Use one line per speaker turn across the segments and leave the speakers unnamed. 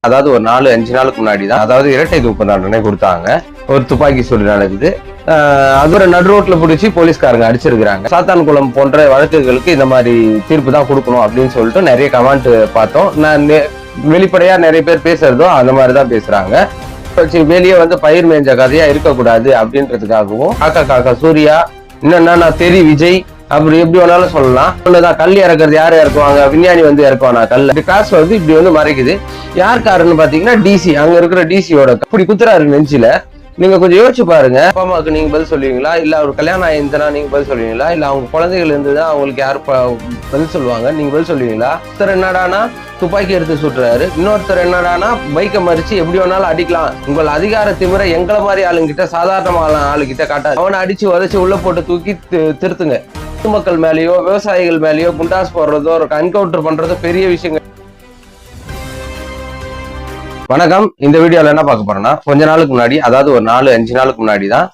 அதாவது ஒரு 4-5 நாளுக்கு முன்னாடி தான் அதாவது இரட்டை தூக்கு தண்டனை கொடுத்தாங்க. ஒரு துப்பாக்கி சூடு நடக்குது. அது ஒரு நடு ரோட்ல பிடிச்சி போலீஸ்காரங்க அடிச்சிருக்கிறாங்க. சாத்தான்குளம் போன்ற வழக்குகளுக்கு இந்த மாதிரி தீர்ப்பு தான் கொடுக்கணும் அப்படின்னு சொல்லிட்டு நிறைய கமெண்ட் பார்த்தோம். நான் வெளிப்படையா நிறைய பேர் பேசுறதோ அந்த மாதிரிதான் பேசுறாங்க. வெளியே வந்து பயிர் மேய்ஞ்ச கதையா இருக்கக்கூடாது அப்படின்றதுக்காகவும் காக்கா சூர்யா இன்னொன்னா தெரி விஜய் அப்படி எப்படி வேணாலும் சொல்லலாம். ஒண்ணுதான் கல் இறக்குறது யாரு இறக்குவாங்க, விஞ்ஞானி வந்து இறக்குவானா கல் கிளாஸ் வந்து இப்படி வந்து மறைக்குது. யார் காருன்னு பாத்தீங்கன்னா டிசி, அங்க இருக்கிற டிசியோட இப்படி குத்துறாரு நெஞ்சில. நீங்க கொஞ்சம் யோசிச்சு பாருங்க. அப்பா அம்மாவுக்கு நீங்க பதில் சொல்லுவீங்களா, இல்ல அவர் கல்யாணம் ஆயிருந்தனா நீங்க பதில் சொல்லுவீங்களா, இல்ல அவங்க குழந்தைகள் இருந்ததுன்னா அவங்களுக்கு யாரு பதில் சொல்லுவாங்க, நீங்க பதில் சொல்லுவீங்களா? ஒருத்தர் என்னடானா துப்பாக்கி எடுத்து சுட்டுறாரு, இன்னொருத்தர் என்னடானா பைக்கை மறிச்சு எப்படி வேணாலும் அடிக்கலாம். உங்கள் அதிகார திமிரை எங்களை மாதிரி ஆளுங்கிட்ட சாதாரணமான ஆளுகிட்ட காட்டாது. அவனை அடிச்சு உதச்சு உள்ள போட்டு தூக்கி திருத்துங்க. மக்கள் மேலேயோ விவசாயிகள் மேலேயோ குண்டாஸ் போடுறதோ ஒரு என்கவுண்டர் பண்றதோ பெரிய விஷயங்கள். வணக்கம். இந்த வீடியோல என்ன பார்க்க போறோம்னா, கொஞ்ச நாளுக்கு முன்னாடி அதாவது ஒரு 4-5 நாளுக்கு முன்னாடி தான்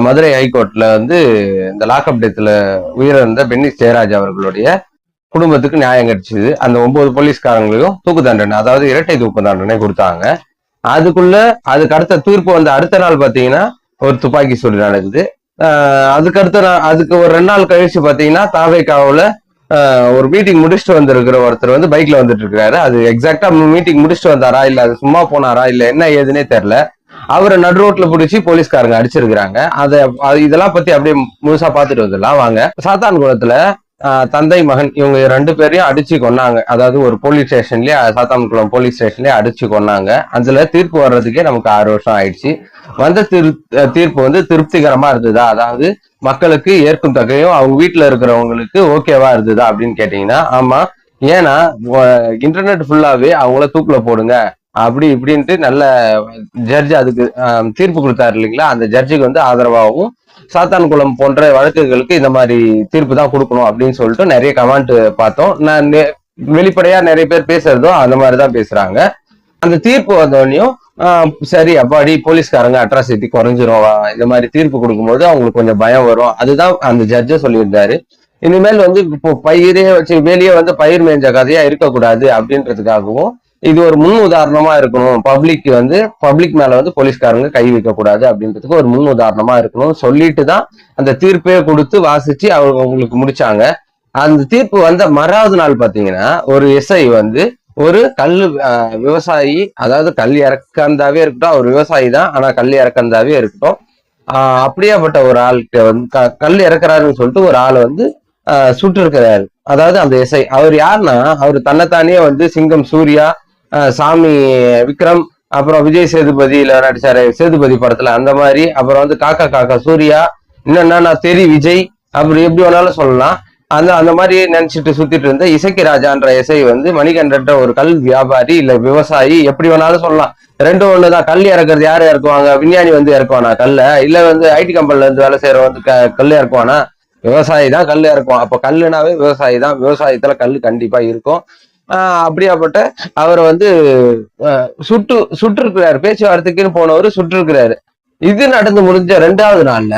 மதுரை ஹைகோர்ட்ல வந்து இந்த லாக்அப் டெத்துல உயிரிழந்த பென்னிஸ் ஜெயராஜ் அவர்களுடைய குடும்பத்துக்கு நியாயம் கிடைச்சது. அந்த 9 போலீஸ்காரங்களையும் தூக்கு தண்டனை அதாவது இரட்டை தூக்கு தண்டனை கொடுத்தாங்க. அதுக்கு அடுத்த தீர்ப்பு வந்து அடுத்த நாள் பாத்தீங்கன்னா ஒரு துப்பாக்கி சூடு நடக்குது. அதுக்கு ஒரு 2 நாள் கழிச்சு பாத்தீங்கன்னா தாவேக்காவுல ஒரு மீட்டிங் முடிச்சுட்டு வந்திருக்கிற ஒருத்தர் வந்து பைக்ல வந்துட்டு இருக்காரு. அது எக்ஸாக்டா மீட்டிங் முடிச்சுட்டு வந்தாரா இல்ல அது சும்மா போனாரா இல்ல என்ன ஏதுன்னே தெரியல. அவரை நடு ரோட்ல பிடிச்சி போலீஸ்காரங்க அடிச்சிருக்கிறாங்க. இதெல்லாம் பத்தி அப்படியே முழுசா பாத்துட்டு வந்துடலாம் வாங்க. சாத்தான்குளத்துல தந்தை மகன் இவங்க 2 பேரையும் அடிச்சு கொன்னாங்க. அதாவது ஒரு போலீஸ் ஸ்டேஷன்லயே சாத்தான்குளம் போலீஸ் ஸ்டேஷன்லயே அடிச்சு கொன்னாங்க. அதுல தீர்ப்பு வர்றதுக்கே நமக்கு 6 வருஷம் ஆயிடுச்சு. வந்த தீர்ப்பு வந்து திருப்திகரமா இருந்ததா, அதாவது மக்களுக்கு ஏற்கும் தகையும் அவங்க வீட்டுல இருக்கிறவங்களுக்கு ஓகேவா இருந்ததா அப்படின்னு கேட்டீங்கன்னா ஆமா. ஏன்னா இன்டர்நெட் ஃபுல்லாவே அவங்கள தூக்குல போடுங்க அப்படி இப்படின்ட்டு நல்ல ஜட்ஜ் அதுக்கு தீர்ப்பு கொடுத்தாரு இல்லைங்களா. அந்த ஜட்ஜுக்கு வந்து ஆதரவாகவும் சாத்தான்குளம் போன்ற வழக்குகளுக்கு இந்த மாதிரி தீர்ப்பு தான் கொடுக்கணும் அப்படின்னு சொல்லிட்டு நிறைய கமெண்ட் பார்த்தோம். நான் வெளிப்படையா நிறைய பேர் பேசுறதோ அந்த மாதிரிதான் பேசுறாங்க. அந்த தீர்ப்பு வந்தோடனையும் சரி அப்பாடி போலீஸ்காரங்க அட்ராசிட்டி குறைஞ்சிரும், இந்த மாதிரி தீர்ப்பு கொடுக்கும்போது அவங்களுக்கு கொஞ்சம் பயம் வரும். அதுதான் அந்த ஜட்ஜே சொல்லியிருந்தாரு. இனிமேல் வந்து இப்போ பயிரே வச்சு வெளியே வந்து பயிர் மேய்ஞ்ச கதையா இருக்கக்கூடாது அப்படின்றதுக்காகவும் இது ஒரு முன் உதாரணமா இருக்கணும். பப்ளிக் மேல வந்து போலீஸ்காரங்க கை வைக்க கூடாது அப்படின்றதுக்கு ஒரு முன் உதாரணமா இருக்கணும் சொல்லிட்டு தான் அந்த தீர்ப்பே கொடுத்து வாசிச்சு அவங்களுக்கு முடிச்சாங்க. அந்த தீர்ப்பு வந்த மறாவது நாள் பாத்தீங்கன்னா ஒரு எஸ்ஐ வந்து ஒரு விவசாயி, அதாவது கல் இறக்கந்தாவே இருக்கட்டும், அவர் விவசாயி தான் ஆனா கல் இறக்கந்தாவே இருக்கட்டும், அப்படியாப்பட்ட ஒரு ஆள்கிட்ட வந்து கல் இறக்குறாருன்னு சொல்லிட்டு ஒரு ஆளை வந்து சுட்டு இருக்கிறாரு. அதாவது அந்த எஸ்ஐ அவர் யாருன்னா அவர் தன்னைத்தானே வந்து சிங்கம் சூர்யா, சாமி விக்ரம், அப்புறம் விஜய் சேதுபதியில நடிச்சாரு சேதுபதி படத்துல அந்த மாதிரி, அப்புறம் வந்து காக்கா சூர்யா, இன்னொன்னா தெரி விஜய் அப்படி எப்படி வேணாலும் சொல்லலாம். அந்த மாதிரி நினைச்சிட்டு சுத்திட்டு இருந்த இசக்கி ராஜான்ற எஸ்ஐ வந்து மணிகண்டன்ற ஒரு கல் வியாபாரி இல்ல விவசாயி எப்படி வேணாலும் சொல்லலாம். 2 ஒண்ணுதான். கல் இறக்குறது யாரு இறக்குவாங்க, விஞ்ஞானி வந்து இறக்குவானா கல்ல, இல்ல வந்து ஐடி கம்பெனில இருந்து வேலை செய்யற வந்து கல் இறக்குவானா, விவசாயி தான் கல் இறக்குவான். அப்ப கல்லுனாவே விவசாயி தான், விவசாயத்துல கல் கண்டிப்பா இருக்கும். அப்படியாப்பட்ட அவரை வந்து சுட்டு இருக்கிறாரு. பேச்சுவார்த்தைக்குன்னு போனவரு சுட்டு இருக்கிறாரு. இது நடந்து முடிஞ்ச 2வது நாள்ல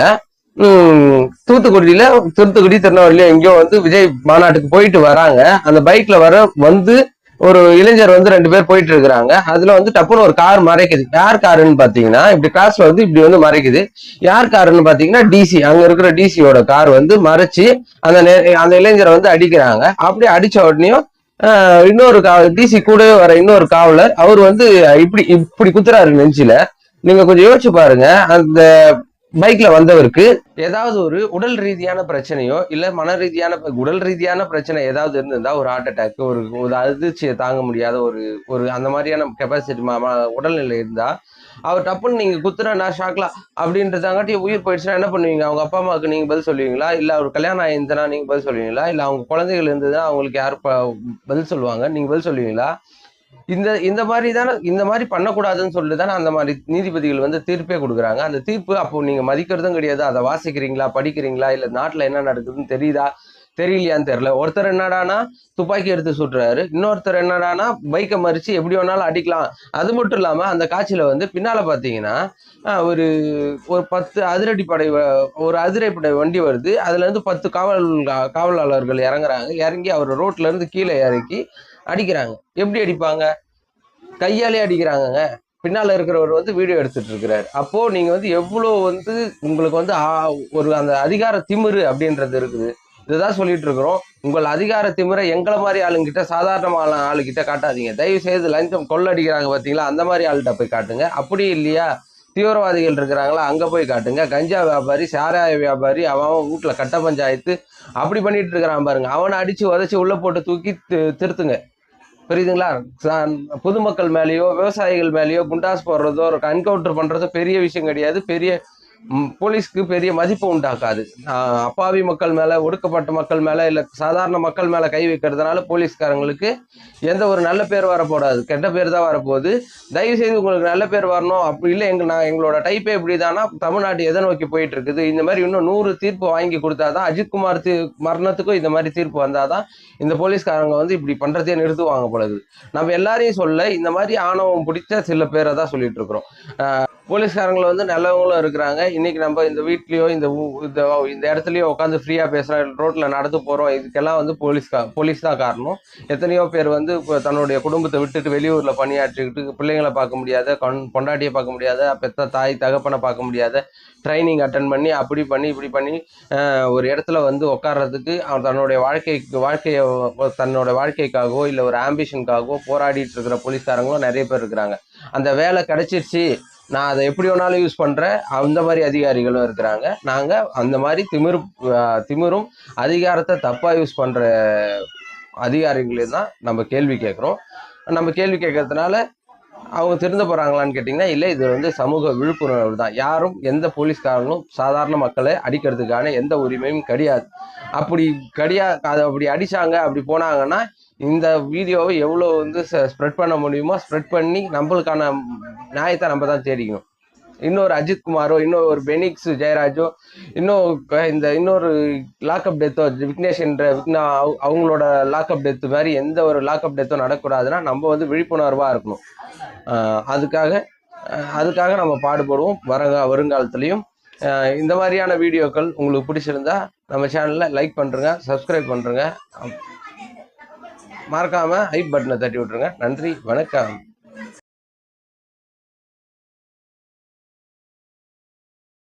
தூத்துக்குடி திருநெல்வேலியில எங்கேயோ வந்து விஜய் மாநாட்டுக்கு போயிட்டு வராங்க. அந்த பைக்ல வந்து ஒரு இளைஞர் வந்து 2 பேர் போயிட்டு இருக்கிறாங்க. அதுல வந்து டப்புன்னு ஒரு கார் மறைக்குது. யார் காருன்னு பாத்தீங்கன்னா இப்படி கிராஸ்ல வந்து இப்படி வந்து மறைக்குது. யார் காருன்னு பாத்தீங்கன்னா டிசி, அங்க இருக்கிற டிசியோட கார் வந்து மறைச்சு அந்த இளைஞரை வந்து அடிக்கிறாங்க. அப்படி அடிச்ச உடனேயும் இன்னொரு டிசி கூடவே வர இன்னொரு காவலர் அவர் வந்து இப்படி குத்துறாரு நெஞ்சில. நீங்க கொஞ்சம் யோசிச்சு பாருங்க. அந்த பைக்ல வந்தவருக்கு ஏதாவது ஒரு உடல் ரீதியான பிரச்சனையோ இல்ல உடல் ரீதியான பிரச்சனை ஏதாவது இருந்திருந்தா, ஒரு ஹார்ட் அட்டாக், ஒரு அதிர்ச்சியை தாங்க முடியாத ஒரு அந்த மாதிரியான கெப்பாசிட்டி உடல்நிலை இருந்தா அவர் டப்புன்னு நீங்க குத்துறா ஷாக்லாம் அப்படின்றதாங்காட்டி உயிர் போயிடுச்சுன்னா என்ன பண்ணுவீங்க? அவங்க அப்பா அம்மாவுக்கு நீங்க பதில் சொல்லுவீங்களா, இல்ல அவர் கல்யாணம் ஆயிருந்தனா நீங்க பதில் சொல்லுவீங்களா, இல்ல அவங்க குழந்தைகள் இருந்ததுன்னா அவங்களுக்கு யாரு பதில் சொல்லுவாங்க, நீங்க பதில் சொல்லுவீங்களா? இந்த மாதிரி பண்ணக்கூடாதுன்னு சொல்லிட்டு தானே அந்த மாதிரி நீதிபதிகள் வந்து தீர்ப்பே கொடுக்குறாங்க. அந்த தீர்ப்பு அப்போ நீங்க மதிக்கிறதும் கிடையாது. அதை வாசிக்கிறீங்களா, படிக்கிறீங்களா, இல்ல நாட்டுல என்ன நடக்குதுன்னு தெரியலையான்னு தெரியல. ஒருத்தர் என்னடானா துப்பாக்கி எடுத்து சுட்டுறாரு, இன்னொருத்தர் என்னடானா பைக்கை மறிச்சு எப்படி வேணாலும் அடிக்கலாம். அது மட்டும் இல்லாம அந்த காட்சியில வந்து பின்னால பாத்தீங்கன்னா ஒரு 10 அதிரடிப்படை வண்டி வருது. அதுல இருந்து 10 காவலாளர்கள் இறங்குறாங்க. இறங்கி அவர் ரோட்ல இருந்து கீழே இறக்கி அடிக்கிறாங்க. எப்படி அடிப்பாங்க? கையாலே அடிக்கிறாங்கங்க. பின்னால இருக்கிறவர் வந்து வீடியோ எடுத்துட்டு இருக்கிறாரு. அப்போ நீங்க வந்து எவ்வளவு வந்து உங்களுக்கு வந்து ஒரு அந்த அதிகார திமிரு அப்படின்றது இருக்குது. இதுதான் சொல்லிட்டு இருக்கிறோம். உங்கள் அதிகார திமிரை எங்களை மாதிரி ஆளுங்கிட்ட, சாதாரணமான ஆளுகிட்ட காட்டாதீங்க. தயவு செய்து லஞ்சம் கொள்ளடிக்கிறாங்க பார்த்தீங்களா, அந்த மாதிரி ஆள்கிட்ட போய் காட்டுங்க. அப்படி இல்லையா, தீவிரவாதிகள் இருக்கிறாங்களா, அங்க போய் காட்டுங்க. கஞ்சா வியாபாரி, சாராய வியாபாரி, அவன் வீட்டுல கட்ட பஞ்சாயத்து அப்படி பண்ணிட்டு இருக்கிறான் பாருங்க, அவனை அடிச்சு உதச்சி உள்ள போட்டு தூக்கி திருத்துங்க. புரியுதுங்களா? பொதுமக்கள் மேலேயோ விவசாயிகள் மேலேயோ குண்டாஸ் போடுறதோ ஒரு என்கவுண்டர் பண்றதோ பெரிய விஷயம் கிடையாது. பெரிய போலீஸ்க்கு பெரிய மதிப்பு உண்டாக்காது. அப்பாவி மக்கள் மேல, ஒடுக்கப்பட்ட மக்கள் மேல, இல்ல சாதாரண மக்கள் மேல கை வைக்கிறதுனால போலீஸ்காரங்களுக்கு எந்த ஒரு நல்ல பேர் வரப்போடாது, கெட்ட பேர் தான் வரப்போகுது. தயவு செய்து உங்களுக்கு நல்ல பேர் வரணும். அப்படி இல்லை எங்களோட டைப்பே இப்படிதானா, தமிழ்நாடு எதை நோக்கி போயிட்டு இருக்குது, இந்த மாதிரி இன்னும் 100 தீர்ப்பு வாங்கி கொடுத்தாதான், அஜித்குமார் மரணத்துக்கும் இந்த மாதிரி தீர்ப்பு வந்தாதான் இந்த போலீஸ்காரங்க வந்து இப்படி பண்றதே நிறுத்துவாங்க போலது. நம்ம எல்லாரையும் சொல்ல, இந்த மாதிரி ஆணவம் பிடிச்ச சில பேரை தான் சொல்லிட்டு இருக்கிறோம். போலீஸ்காரங்களை வந்து நல்லவங்களும் இருக்கிறாங்க. இன்னைக்கு நம்ம இந்த வீட்லயோ இந்த இடத்துலயோ உட்காந்து ஃப்ரீயா பேசுறோம், ரோட்ல நடந்து போறோம், இதுக்கெல்லாம் வந்து போலீஸ் தான் காரணம். எத்தனையோ பேர் வந்து தன்னுடைய குடும்பத்தை விட்டுட்டு வெளியூர்ல பணியாற்றிக்கிட்டு பிள்ளைங்களை பார்க்க முடியாத, பொண்டாட்டியை பார்க்க முடியாத, பெத்த தாய் தகப்பனை பார்க்க முடியாத, ட்ரைனிங் அட்டன் பண்ணி அப்படி பண்ணி இப்படி பண்ணி ஒரு இடத்துல வந்து உட்கார்றதுக்கு அவன் தன்னோட வாழ்க்கைக்காகவோ இல்லை ஒரு ஆம்பிஷனுக்காகவோ போராடிட்டு இருக்கிற போலீஸ்காரங்களும் நிறைய பேர் இருக்கிறாங்க. அந்த வேலை கிடைச்சிருச்சு, நான் அதை எப்படி வேணாலும் யூஸ் பண்றேன், அந்த மாதிரி அதிகாரிகளும் இருக்கிறாங்க. நாங்க அந்த மாதிரி திமிரும் அதிகாரத்தை தப்பா யூஸ் பண்ற அதிகாரிகளே தான் நம்ம கேள்வி கேட்கிறோம். நம்ம கேள்வி கேட்கறதுனால அவங்க திருந்த போறாங்களான்னு கேட்டீங்கன்னா இல்லை. இது வந்து சமூக விழிப்புணர்வு தான். யாரும் எந்த போலீஸ்காரங்களும் சாதாரண மக்களை அடிக்கிறதுக்கான எந்த உரிமையும் கிடையாது. அதை அப்படி அடிச்சாங்க, அப்படி போனாங்கன்னா இந்த வீடியோவை எவ்வளோ வந்து ஸ்ப்ரெட் பண்ண முடியுமோ ஸ்ப்ரெட் பண்ணி நம்மளுக்கான நியாயத்தை நம்ம தான் தேடிக்கணும். இன்னொரு அஜித்குமாரோ, இன்னொரு பெனிக்ஸ் ஜெயராஜோ, இன்னொரு லாக்அப் டெத்தோ, விக்னேஷ் என்ற அவங்களோட லாக்அப் டெத்து மாதிரி எந்த ஒரு லாக்அப் டெத்தோ நடக்கூடாதுன்னா நம்ம வந்து விழிப்புணர்வாக இருக்கணும். அதுக்காக நம்ம பாடுபடுவோம் வருங்காலத்துலையும். இந்த மாதிரியான வீடியோக்கள் உங்களுக்கு பிடிச்சிருந்தா நம்ம சேனலில் லைக் பண்ணுறங்க, சப்ஸ்கிரைப் பண்ணுறங்க, மறக்காமல் ஹைப் பட்டனை தட்டி விட்டுருங்க. நன்றி, வணக்கம்.